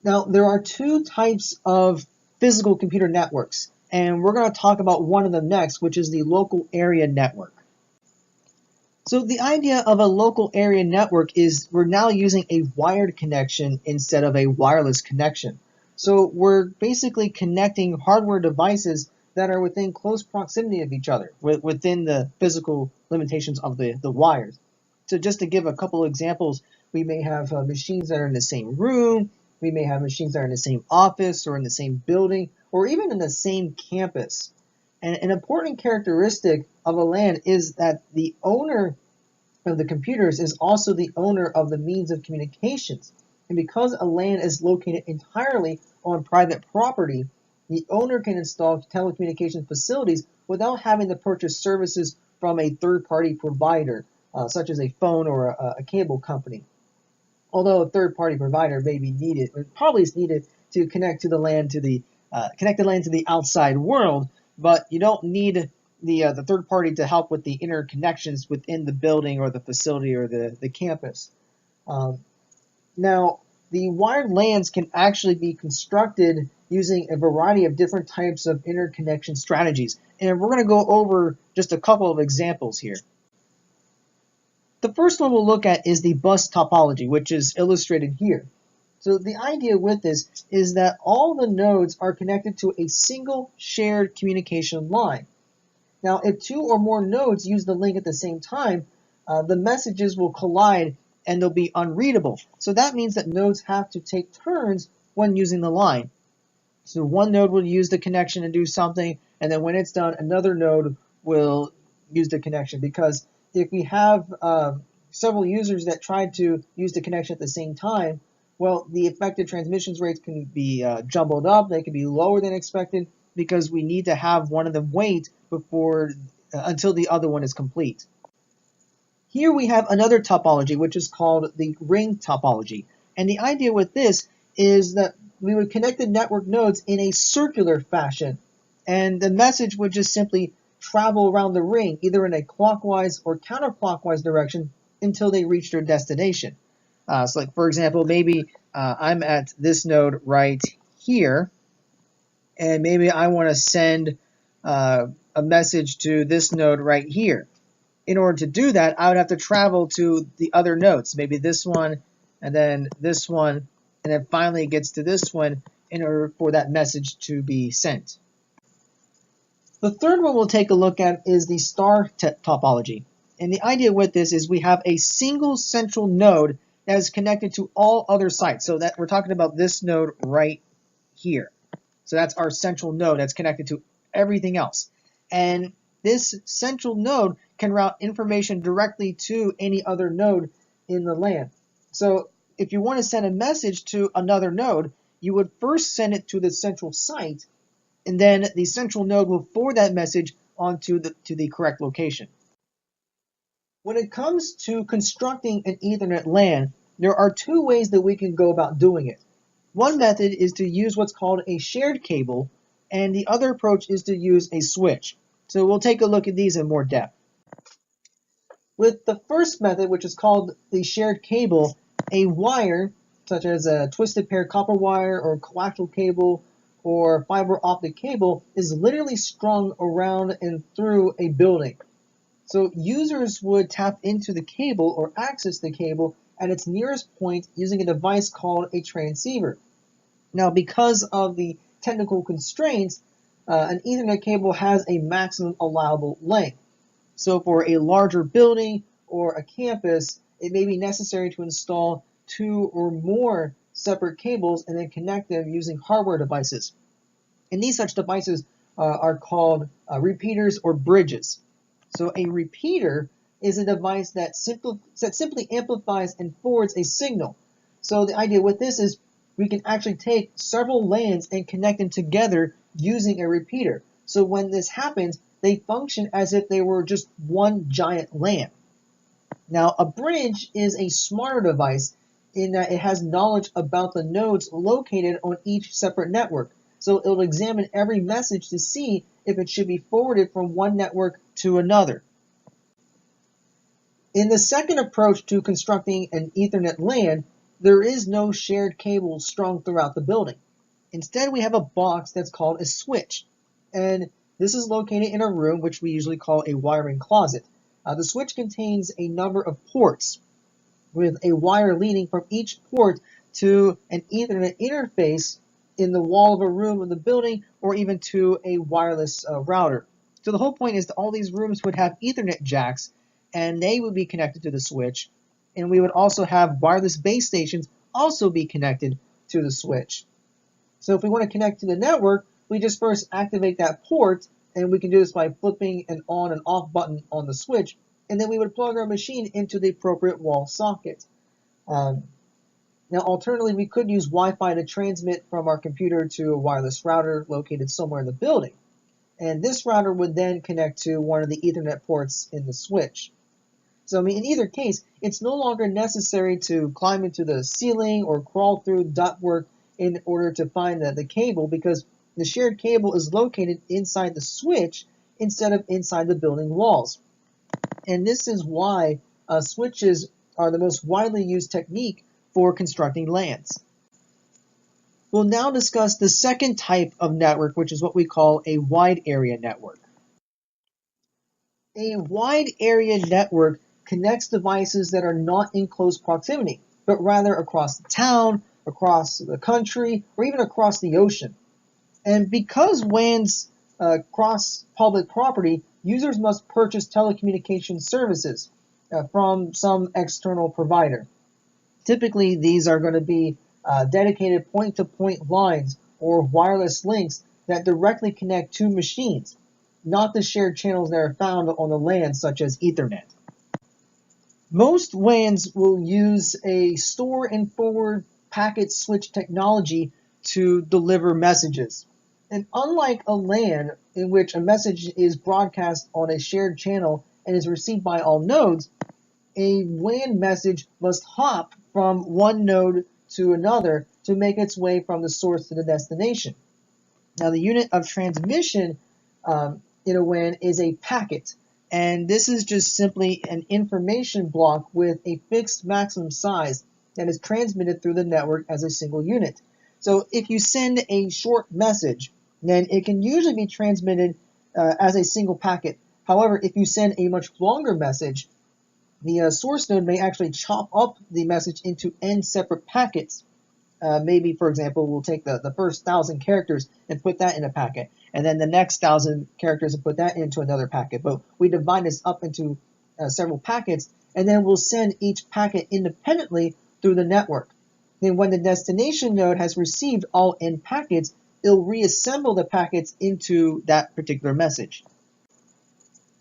Now, there are two types of physical computer networks, and we're going to talk about one of them next, which is the local area network. So the idea of a local area network is we're now using a wired connection instead of a wireless connection. So we're basically connecting hardware devices that are within close proximity of each other, within the physical limitations of the wires. So just to give a couple of examples, we may have machines that are in the same room, we may have machines that are in the same office or in the same building, or even in the same campus. And an important characteristic of a LAN is that the owner of the computers is also the owner of the means of communications. And because a LAN is located entirely on private property, the owner can install telecommunications facilities without having to purchase services from a third-party provider, such as a phone or a cable company. Although a third-party provider may be needed, or probably is needed to connect to the LAN to connect the LAN to the outside world, but you don't need the third party to help with the interconnections within the building or the facility or the campus. Um, Now, the wired LANs can actually be constructed using a variety of different types of interconnection strategies, and we're going to go over just a couple of examples here. The first one we'll look at is the bus topology, which is illustrated here. So the idea with this is that all the nodes are connected to a single shared communication line. Now, if two or more nodes use the link at the same time, the messages will collide and they'll be unreadable. So that means that nodes have to take turns when using the line. So one node will use the connection and do something, and then when it's done, another node will use the connection. Because if we have several users that try to use the connection at the same time, well, the effective transmissions rates can be jumbled up. They can be lower than expected because we need to have one of them wait before until the other one is complete. Here we have another topology, which is called the ring topology. And the idea with this is that we would connect the network nodes in a circular fashion, and the message would just simply travel around the ring, either in a clockwise or counterclockwise direction, until they reach their destination. So like, for example, maybe I'm at this node right here, and maybe I want to send a message to this node right here. In order to do that, I would have to travel to the other nodes, maybe this one, and then this one, and then finally it gets to this one in order for that message to be sent. The third one we'll take a look at is the star topology. And the idea with this is we have a single central node that is connected to all other sites. So that we're talking about this node right here. So that's our central node that's connected to everything else. And this central node can route information directly to any other node in the LAN. So if you want to send a message to another node, you would first send it to the central site, and then the central node will forward that message onto the correct location. When it comes to constructing an Ethernet LAN, there are two ways that we can go about doing it. One method is to use what's called a shared cable, and the other approach is to use a switch. So we'll take a look at these in more depth. With the first method, which is called the shared cable, a wire, such as a twisted pair copper wire or coaxial cable or fiber optic cable, is literally strung around and through a building. So users would tap into the cable or access the cable at its nearest point using a device called a transceiver. Now, because of the technical constraints, an Ethernet cable has a maximum allowable length. So for a larger building or a campus, it may be necessary to install two or more separate cables and then connect them using hardware devices. And these such devices are called repeaters or bridges. So a repeater is a device that simply amplifies and forwards a signal. So the idea with this is we can actually take several LANs and connect them together using a repeater. So when this happens, they function as if they were just one giant LAN. Now, a bridge is a smarter device in that it has knowledge about the nodes located on each separate network. So it'll examine every message to see if it should be forwarded from one network to another. In the second approach to constructing an Ethernet LAN, there is no shared cable strung throughout the building. Instead, we have a box that's called a switch, and this is located in a room which we usually call a wiring closet. The switch contains a number of ports with a wire leading from each port to an Ethernet interface in the wall of a room in the building, or even to a wireless router. So the whole point is that all these rooms would have Ethernet jacks, and they would be connected to the switch, and we would also have wireless base stations also be connected to the switch. So if we want to connect to the network, we just first activate that port, and we can do this by flipping an on and off button on the switch, and then we would plug our machine into the appropriate wall socket. Now, alternatively, we could use Wi-Fi to transmit from our computer to a wireless router located somewhere in the building. And this router would then connect to one of the Ethernet ports in the switch. So, in either case, it's no longer necessary to climb into the ceiling or crawl through ductwork in order to find the cable, because the shared cable is located inside the switch instead of inside the building walls. And this is why switches are the most widely used technique for constructing LANs. We'll now discuss the second type of network, which is what we call a wide area network. A wide area network connects devices that are not in close proximity, but rather across the town, across the country, or even across the ocean. And because WANs cross public property, users must purchase telecommunication services from some external provider. Typically, these are going to be dedicated point-to-point lines or wireless links that directly connect two machines, not the shared channels that are found on the LAN, such as Ethernet. Most WANs will use a store and forward packet switch technology to deliver messages. And unlike a LAN, in which a message is broadcast on a shared channel and is received by all nodes, a WAN message must hop from one node to another to make its way from the source to the destination. Now, the unit of transmission in a WAN is a packet, and this is just simply an information block with a fixed maximum size that is transmitted through the network as a single unit. So if you send a short message, then it can usually be transmitted as a single packet. However, if you send a much longer message, the source node may actually chop up the message into n separate packets. Maybe, for example, we'll take the first 1,000 characters and put that in a packet, and then the next 1,000 characters and put that into another packet. But we divide this up into several packets, and then we'll send each packet independently through the network. Then when the destination node has received all n packets, it'll reassemble the packets into that particular message.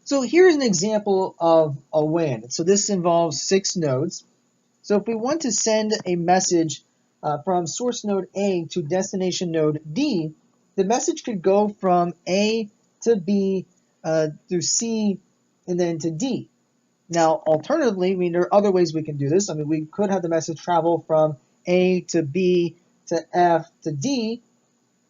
So here's an example of a WAN. So this involves 6 nodes. So if we want to send a message from source node A to destination node D, the message could go from A to B through C and then to D. Now, alternatively, there are other ways we can do this. We could have the message travel from A to B to F to D,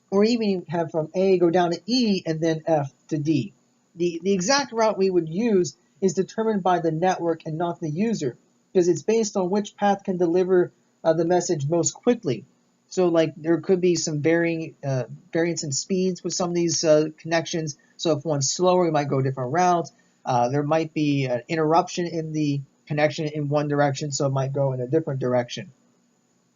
or even have from A go down to E and then F to D. The exact route we would use is determined by the network and not the user, because it's based on which path can deliver the message most quickly. So there could be some variance in speeds with some of these connections. So if one's slower, we might go different routes. There might be an interruption in the connection in one direction, so it might go in a different direction.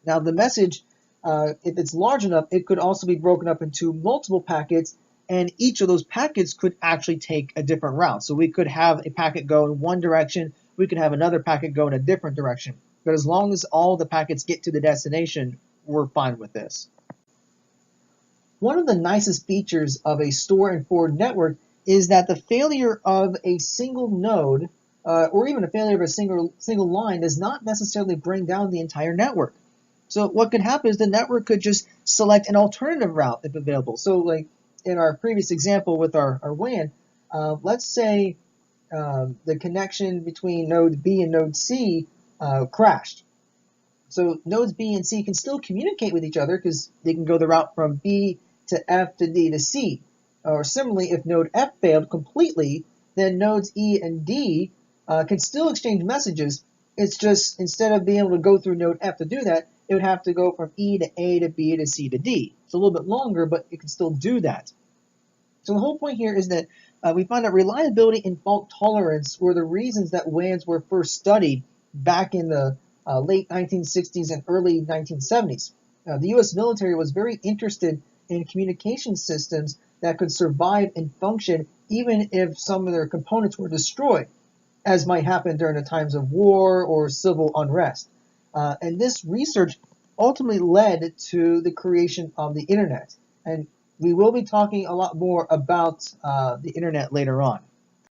Now the message, if it's large enough, it could also be broken up into multiple packets, and each of those packets could actually take a different route. So we could have a packet go in one direction, we could have another packet go in a different direction. But as long as all the packets get to the destination, we're fine with this. One of the nicest features of a store and forward network is that the failure of a single node, or even a failure of a single line, does not necessarily bring down the entire network. So what could happen is the network could just select an alternative route if available. So in our previous example with our WAN, let's say the connection between node B and node C crashed. So nodes B and C can still communicate with each other because they can go the route from B to F to D to C. Or similarly, if node F failed completely, then nodes E and D can still exchange messages, It's just instead of being able to go through node F to do that, it would have to go from E to A to B to C to D. It's a little bit longer, but it can still do that. So the whole point here is that we find that reliability and fault tolerance were the reasons that WANs were first studied back in the late 1960s and early 1970s. The U.S. military was very interested in communication systems that could survive and function even if some of their components were destroyed, as might happen during the times of war or civil unrest. And this research ultimately led to the creation of the internet. And we will be talking a lot more about the internet later on.